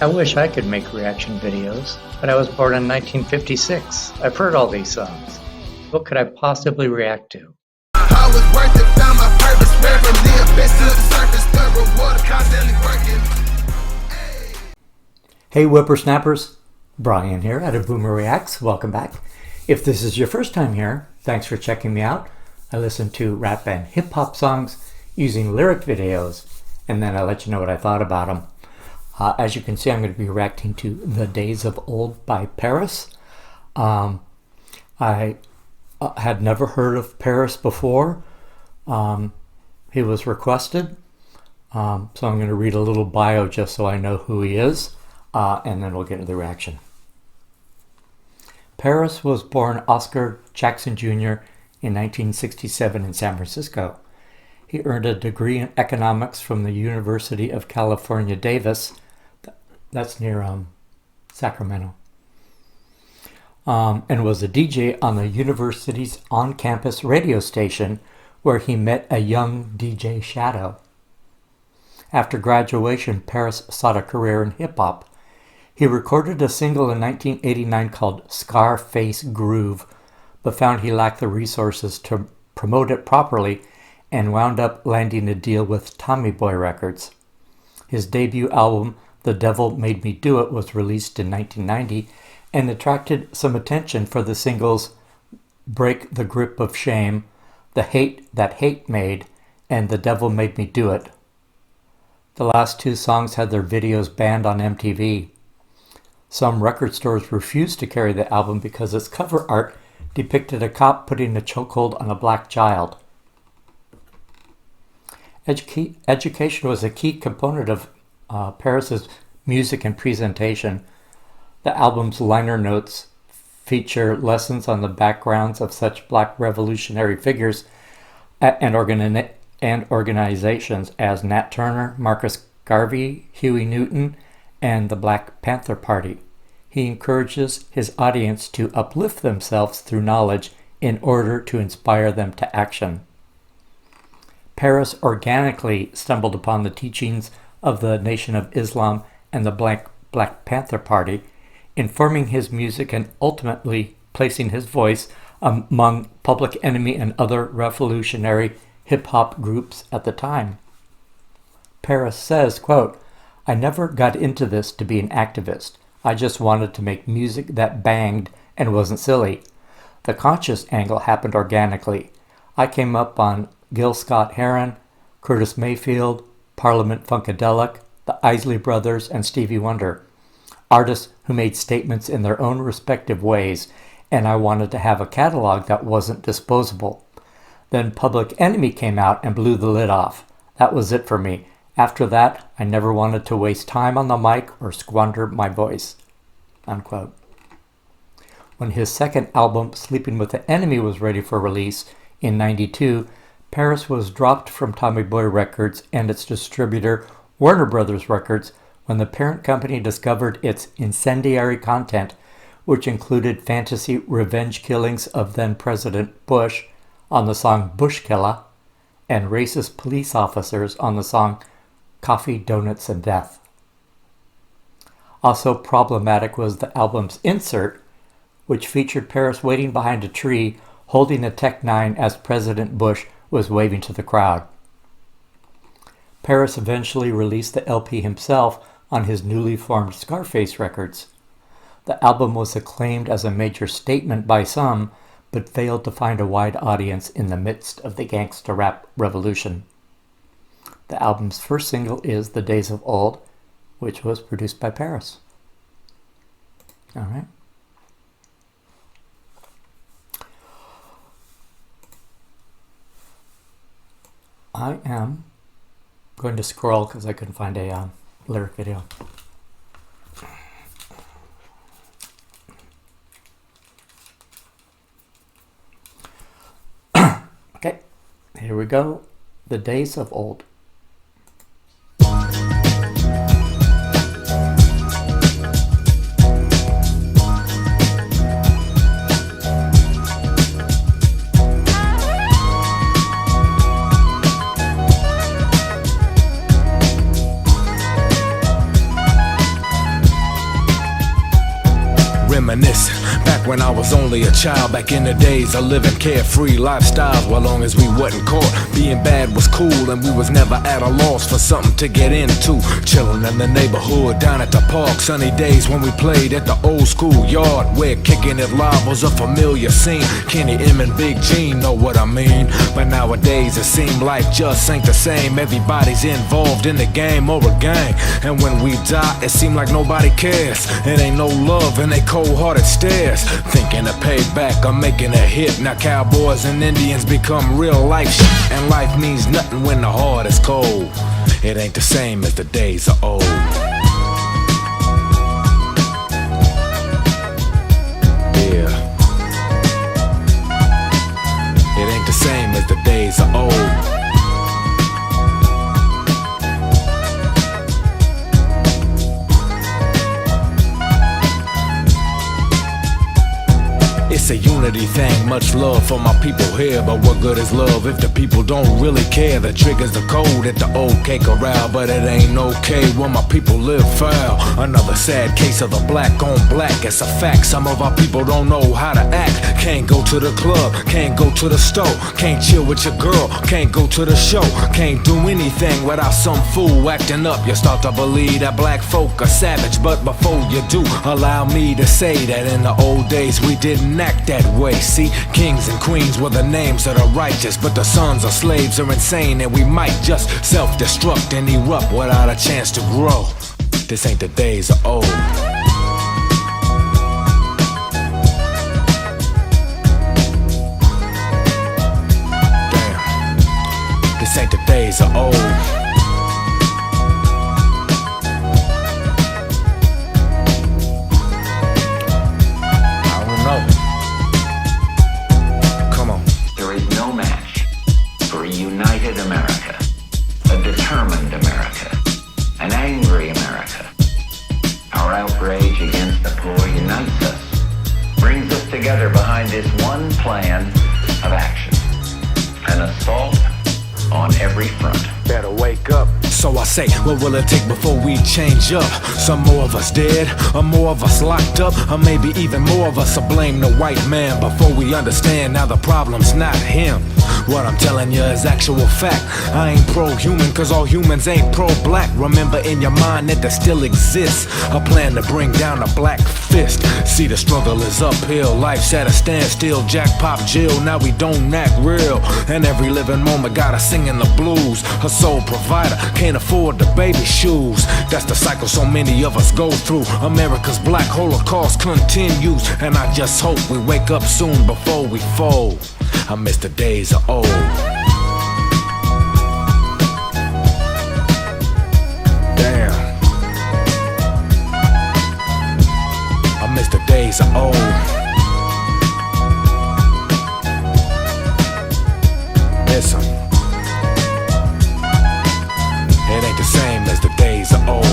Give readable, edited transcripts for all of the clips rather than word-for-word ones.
I wish I could make reaction videos, but I was born in 1956. I've heard all these songs. What could I possibly react to? I was worth it, found my purpose, reverently abyss to the surface, the reward of constantly working. Hey whippersnappers, Brian here at A Boomer Reacts. Welcome back. If this is your first time here, thanks for checking me out. I listen to rap and hip hop songs using lyric videos, and then I let you know what I thought about them. As you can see, I'm going to be reacting to The Days of Old by Paris. I had never heard of Paris before. He was requested, so I'm going to read a little bio just so I know who he is, and then we'll get into the reaction. Paris was born Oscar Jackson Jr. in 1967 in San Francisco. He earned a degree in economics from the University of California, Davis. That's near Sacramento. And was a DJ on the university's on-campus radio station where he met a young DJ Shadow. After graduation, Paris sought a career in hip-hop. He recorded a single in 1989 called Scarface Groove, but found he lacked the resources to promote it properly and wound up landing a deal with Tommy Boy Records. His debut album, The Devil Made Me Do It, was released in 1990 and attracted some attention for the singles Break the Grip of Shame, The Hate That Hate Made, and The Devil Made Me Do It. The last two songs had their videos banned on MTV. Some record stores refused to carry the album because its cover art depicted a cop putting a chokehold on a black child. Education was a key component of Paris's music and presentation. The album's liner notes feature lessons on the backgrounds of such black revolutionary figures and organizations as Nat Turner, Marcus Garvey, Huey Newton, and the Black Panther Party. He encourages his audience to uplift themselves through knowledge in order to inspire them to action. Paris organically stumbled upon the teachings of the Nation of Islam and the Black Panther Party, informing his music and ultimately placing his voice among Public Enemy and other revolutionary hip-hop groups at the time. Paris says, quote, "I never got into this to be an activist. I just wanted to make music that banged and wasn't silly. The conscious angle happened organically. I came up on Gil Scott-Heron, Curtis Mayfield, Parliament Funkadelic, the Isley Brothers, and Stevie Wonder, artists who made statements in their own respective ways, and I wanted to have a catalog that wasn't disposable. Then Public Enemy came out and blew the lid off. That was it for me. After that, I never wanted to waste time on the mic or squander my voice." Unquote. When his second album, Sleeping with the Enemy, was ready for release in '92, Paris was dropped from Tommy Boy Records and its distributor, Warner Brothers Records, when the parent company discovered its incendiary content, which included fantasy revenge killings of then-President Bush on the song Bushkilla and racist police officers on the song Coffee, Donuts, and Death. Also problematic was the album's insert, which featured Paris waiting behind a tree holding a Tech 9 as President Bush was waving to the crowd. Paris eventually released the LP himself on his newly formed Scarface Records. The album was acclaimed as a major statement by some, but failed to find a wide audience in the midst of the gangsta rap revolution. The album's first single is The Days of Old, which was produced by Paris. All right. I am going to scroll because I couldn't find a lyric video. Okay, here we go. The Days of Old. reminiscing back when I was only a child, back in the days of living carefree lifestyles. Well, long as we wasn't caught, being bad was cool, and we was never at a loss for something to get into. Chilling in the neighborhood, down at the park, sunny days when we played at the old school yard, where kicking it live was a familiar scene. Kenny M and Big Gene know what I mean. But nowadays it seems life just ain't the same. Everybody's involved in the game or a gang, and when we die it seems like nobody cares. It ain't no love in they cold-hearted stares. Thinking of payback or making a hit. Now cowboys and Indians become real life shit, and life means nothing when the heart is cold. It ain't the same as the days of old. Yeah, it ain't the same as the days of old. It's a unity thing, much love for my people here. But what good is love if the people don't really care? The trigger's the code at the OK corral, but it ain't okay when my people live foul. Another sad case of the black on black. It's a fact, some of our people don't know how to act. Can't go to the club, can't go to the store, can't chill with your girl, can't go to the show, can't do anything without some fool acting up. You start to believe that black folk are savage, but before you do, allow me to say that in the old days we didn't act that way. See, kings and queens were the names of the righteous, but the sons of slaves are insane, and we might just self-destruct and erupt without a chance to grow. This ain't the days of old. Damn, this ain't the days of old. America, a determined America, an angry America. Our outrage against the poor unites us, brings us together behind this one plan of action, an assault on every front. Better wake up. So I say, what will it take before we change up? Some more of us dead, or more of us locked up, or maybe even more of us will blame the white man before we understand now the problem's not him. What I'm telling you is actual fact. I ain't pro-human, cause all humans ain't pro-black. Remember in your mind that there still exists a plan to bring down a black fist. See, the struggle is uphill, life's at a standstill, jackpot Jill, now we don't act real. And every living moment got us singing the blues. Her sole provider can't afford the baby shoes. That's the cycle so many of us go through. America's black holocaust continues, and I just hope we wake up soon before we fold. I miss the days of old. Damn, I miss the days of old. Listen, it ain't the same as the days of old.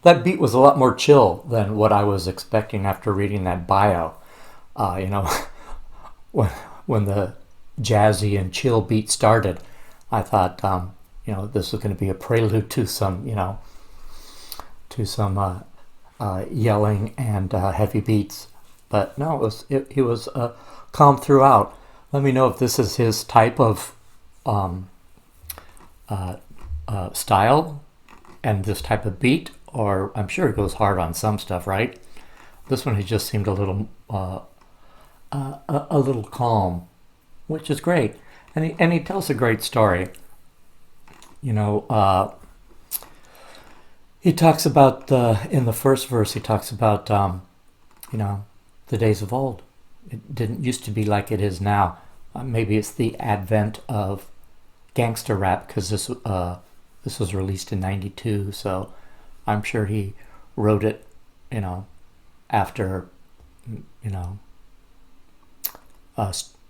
That beat was a lot more chill than what I was expecting after reading that bio. When the jazzy and chill beat started, I thought, this was going to be a prelude to some, yelling and heavy beats. But no, it was calm throughout. Let me know if this is his type of style and this type of beat. Or I'm sure it goes hard on some stuff, right? This one, he just seemed a little calm, which is great, and he tells a great story. He talks about in the first verse. He talks about the days of old. It didn't used to be like it is now. Maybe it's the advent of gangster rap, because this This was released in '92, so I'm sure he wrote it, after,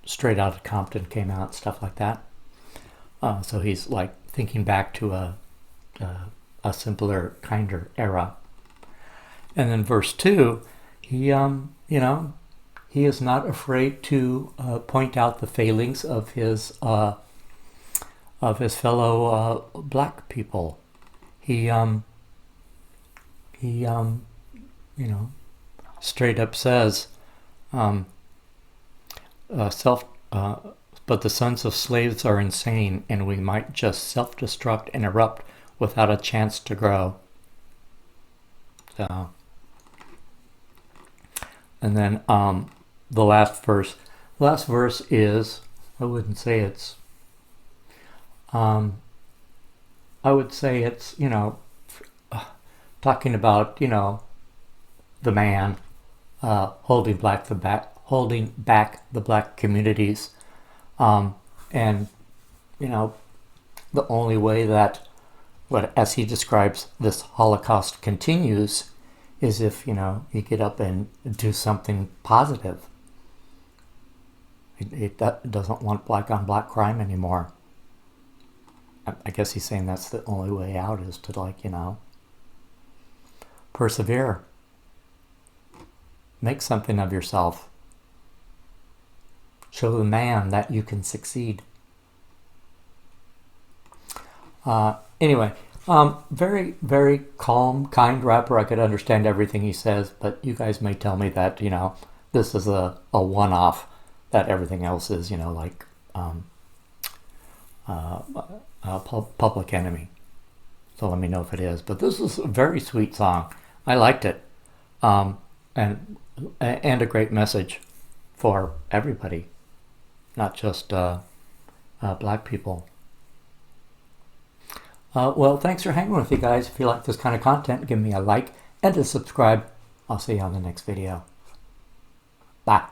Straight Outta Compton came out, stuff like that. So he's like thinking back to a simpler, kinder era. And then verse 2, he is not afraid to point out the failings of his fellow black people. He straight up says, but the sons of slaves are insane, and we might just self-destruct and erupt without a chance to grow. So, and then the last verse. The last verse is, I would say it's, talking about, the man holding back the black communities, and the only way that, as he describes, this Holocaust continues is if you get up and do something positive. It doesn't want black on black crime anymore. I guess he's saying that's the only way out, is to persevere. Make something of yourself. Show the man that you can succeed. Anyway, very, very calm, kind rapper. I could understand everything he says, but you guys may tell me that, this is a one-off, that everything else is, Public Enemy. So let me know if it is. But this is a very sweet song. I liked it. And a great message for everybody, not just black people. Well, thanks for hanging with me, guys. If you like this kind of content, give me a like and a subscribe. I'll see you on the next video. Bye.